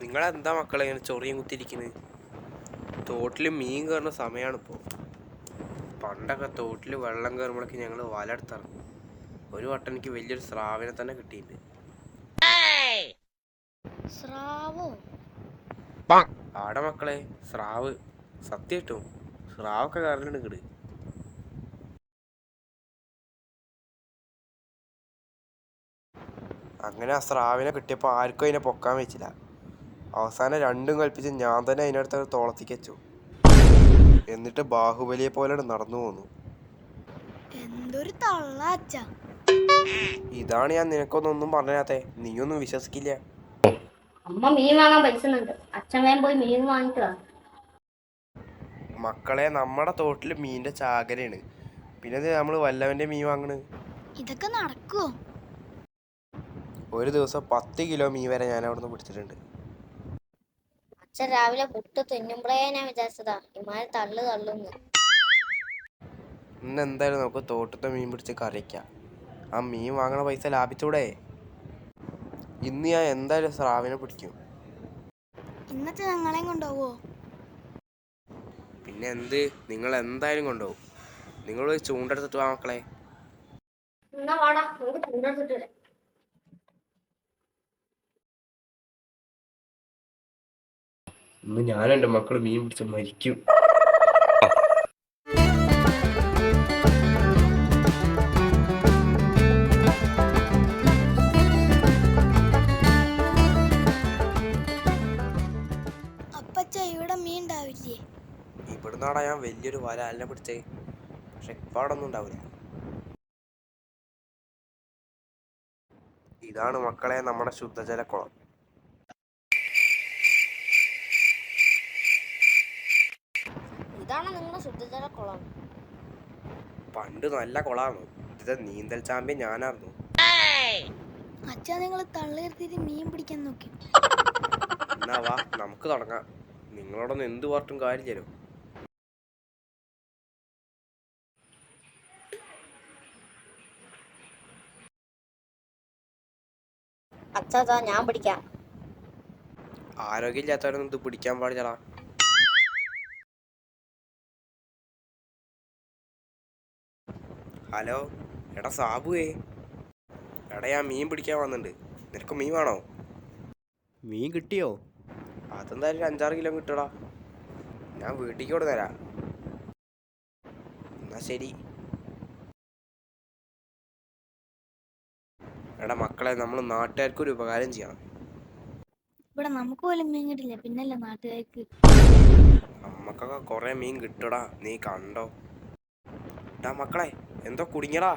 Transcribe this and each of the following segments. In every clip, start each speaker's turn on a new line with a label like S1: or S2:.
S1: നിങ്ങളെന്താ മക്കളെ ഇങ്ങനെ ചൊറിയും കുത്തിരിക്കുന്നത്? തോട്ടിൽ മീൻ കയറുന്ന സമയമാണിപ്പോൾ. പണ്ടൊക്കെ തോട്ടിൽ വെള്ളം കയറുമ്പോഴേക്ക് ഞങ്ങൾ വല എടുത്തിറങ്ങും. ഒരു വട്ടം എനിക്ക് വലിയൊരു സ്രാവിനെ തന്നെ കിട്ടിയിട്ടുണ്ട്. ആടെ മക്കളെ, സ്രാവ് സത്യം കിട്ടും. സ്രാവൊക്കെ കയറലുണ്ട് ഇങ്ങട്. അങ്ങനെ ആ സ്രാവിനെ കിട്ടിയപ്പോൾ ആർക്കും അതിനെ പൊക്കാൻ വെച്ചില്ല. അവസാനം രണ്ടും കൽപ്പിച്ച് ഞാൻ തന്നെ അതിനടുത്ത് തോളത്തേക്ക് വെച്ചു. എന്നിട്ട് ബാഹുബലിയെ പോലെ നടന്നു പോന്നു.
S2: എന്തൊരു തള്ളാച്ച.
S1: ഇതാണ് ഞാൻ നിനക്കൊന്നും പറഞ്ഞാത്തെ, നീയൊന്നും വിശ്വസിക്കില്ല.
S3: അമ്മ മീൻ വാങ്ങാൻ പൈസ അച്ഛൻ വേഗം പോയി മീൻ വാങ്ങിക്കുക.
S1: മക്കളെ, നമ്മുടെ തോട്ടില് മീനിന്റെ ചാകരയാണ്. പിന്നെ നമ്മൾ വല്ലവന്റെ മീൻ വാങ്ങണ്.
S2: ഇതൊക്കെ നടക്കുവോ?
S1: ഒരു ദിവസം 10 കിലോ മീൻ വരെ ഞാൻ അവിടുന്ന് പിടിച്ചിട്ടുണ്ട്.
S3: അച്ഛൻ രാവിലെ പുട്ട് തിന്നുമ്പോഴേ ഞാൻ വിചാരിച്ചതാ ഇമാര് തള്ളുന്ന്.
S1: ഇന്ന് എന്തായാലും നമുക്ക് തോട്ടത്തെ മീൻ പിടിച്ച് കറിക്കാം. ആ മീൻ വാങ്ങണ പൈസ ലാഭിച്ചൂടെ? ഇന്ന് ഞാൻ എന്തായാലും സ്രാവിനെ പിടിക്കും.
S2: ഇന്നത്തെ ഞങ്ങളെയും കൊണ്ടുപോവോ?
S1: പിന്നെ എന്ത്, നിങ്ങൾ എന്തായാലും കൊണ്ടുപോകും. നിങ്ങൾ ചൂണ്ടെടുത്തിട്ട് വാ മക്കളെ. ഇന്ന് ഞാൻ എൻ്റെ മക്കൾ മീൻ പിടിച്ച് മരിക്കും.
S2: അപ്പച്ച, ഇവിടെ മീൻ ഉണ്ടാവില്ലേ?
S1: ഇവിടുന്നാടാ ഞാൻ വലിയൊരു വല അല്ല പിടിച്ചേ. പക്ഷെ ഇപ്പം അവിടെ ഒന്നും ഉണ്ടാവില്ല. ഇതാണ് മക്കളെ നമ്മുടെ ശുദ്ധജലക്കുളം.
S3: ഇതാണ് നിങ്ങളുടെ ശുദ്ധജല കുളം?
S1: പണ്ട് നല്ല കുളമായിരുന്നു. ഇത് നീന്തൽ ചാമ്പ്യൻ ഞാനായിരുന്നു.
S2: അച്ഛാ, നിങ്ങൾ തള്ളിയെടുത്തിട്ട് മീൻ പിടിക്കാൻ നോക്കി.
S1: എന്നാ വാ, നമുക്ക് തുടങ്ങാം. നിങ്ങളോടൊന്നും എന്ത് പറഞ്ഞിട്ടും കാര്യമില്ലല്ലോ.
S3: അച്ഛാ, ഞാൻ പിടിക്കാം.
S1: ആരോഗ്യമില്ലാത്തവരൊന്നും ഇത് പിടിക്കാൻ പാടില്ലടാ. ഹലോ, എടാ സാബുവേ. എടാ, ഞാൻ മീൻ പിടിക്കാൻ വന്നിട്ടുണ്ട്. നിനക്ക് മീൻ വേണോ? മീൻ കിട്ടിയോ? അതെന്തായാലും 5-6 കിലോ കിട്ടടാ. ഞാൻ വീട്ടിലേക്ക് കൊണ്ട് തരാം. എന്നാ ശരി. എടാ മക്കളെ, നമ്മൾ നാട്ടുകാർക്ക് ഒരു ഉപകാരം ചെയ്യണം.
S2: ഇവിടെ നമുക്ക് പോലും മീൻ കിട്ടില്ല, പിന്നല്ല നാട്ടുകാർക്ക്.
S1: നമ്മക്കൊക്കെ കുറെ മീൻ കിട്ടടാ, നീ കണ്ടോ? എടാ മക്കളെ, എന്തോ കുടുങ്ങിയടാ.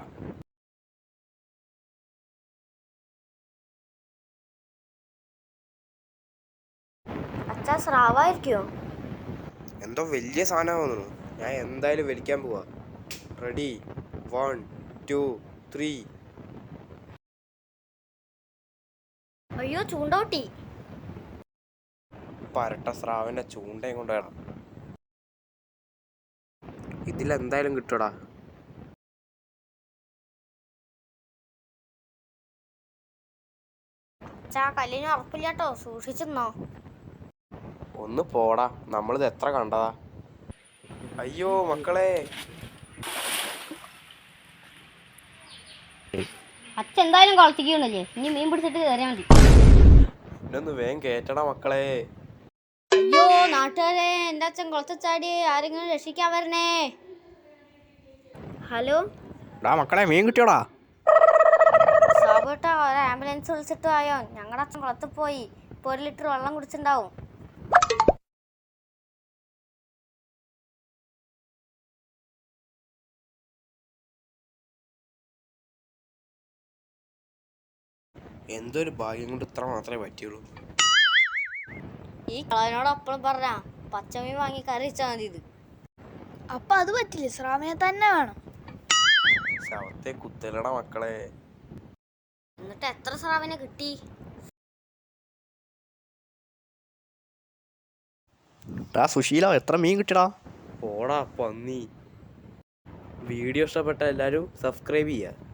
S3: അച്ഛാ, സ്രാവായിരിക്കോ?
S1: എന്തോ വലിയ സാധനം തോന്നുന്നു. ഞാൻ എന്തായാലും വലിക്കാൻ പോവാ. റെഡി, 1 2 3.
S3: അയ്യോ, ചൂണ്ടോട്ടി.
S1: പരട്ട സ്രാവിന്റെ ചൂണ്ടയും കൊണ്ടുവേണം. ഇതിലെന്തായാലും കിട്ടൂടാ.
S3: അച്ഛാ, കല്ലിന് ഉറപ്പില്ലാട്ടോ, സൂക്ഷിച്ചെന്നോ.
S1: ഒന്ന് പോടാ, നമ്മളിത് എത്ര കണ്ടതാ. അയ്യോ മക്കളെ.
S3: അച്ഛൻ എന്തായാലും കുളത്തിക്കണല്ലേ, ഇനി മീൻ പിടിച്ചിട്ട് കയറിയാൽ മതി.
S1: ഇന്നൊന്ന് വേഗം കേറ്റടാ മക്കളെ.
S3: അയ്യോ നാട്ടുകാരെ, എൻ്റെ അച്ഛൻ കുളത്തിൽ ചാടി, ആരെങ്കിലും രക്ഷിക്കാൻ വരണേ. ഹലോ
S1: മക്കളെ, മീൻ കിട്ടിയോടാ?
S3: സാബുട്ടാ, ഒരു ആംബുലൻസ് വിളിച്ചിട്ട് ആയോ? ഞങ്ങളുടെ അച്ഛൻ കുളത്തിൽ പോയി. ഇപ്പോൾ 1 ലിറ്റർ വെള്ളം കുടിച്ചിട്ടുണ്ടാവും.
S1: എന്തൊരു ഭാഗ്യം കൊണ്ട് ഇത്ര മാത്രമേ പറ്റിയുള്ളൂ.
S3: ഈ കളനോടൊപ്പം പറഞ്ഞ പച്ചമീൻ വാങ്ങി കറി വെച്ചാൽ മതി. ഇത്
S2: അപ്പൊ അത് പറ്റില്ല, സ്രാവിനെ തന്നെ വേണം.
S1: ശവത്തെ കുത്തലട മക്കളെ.
S3: എന്നിട്ട് എത്ര സ്രാവിനെ കിട്ടി?
S4: സുശീല എത്ര മീൻ കിട്ടിയടാ?
S1: പോടാ പന്നി. വീഡിയോ ഇഷ്ടപ്പെട്ട എല്ലാവരും സബ്സ്ക്രൈബ് ചെയ്യുക.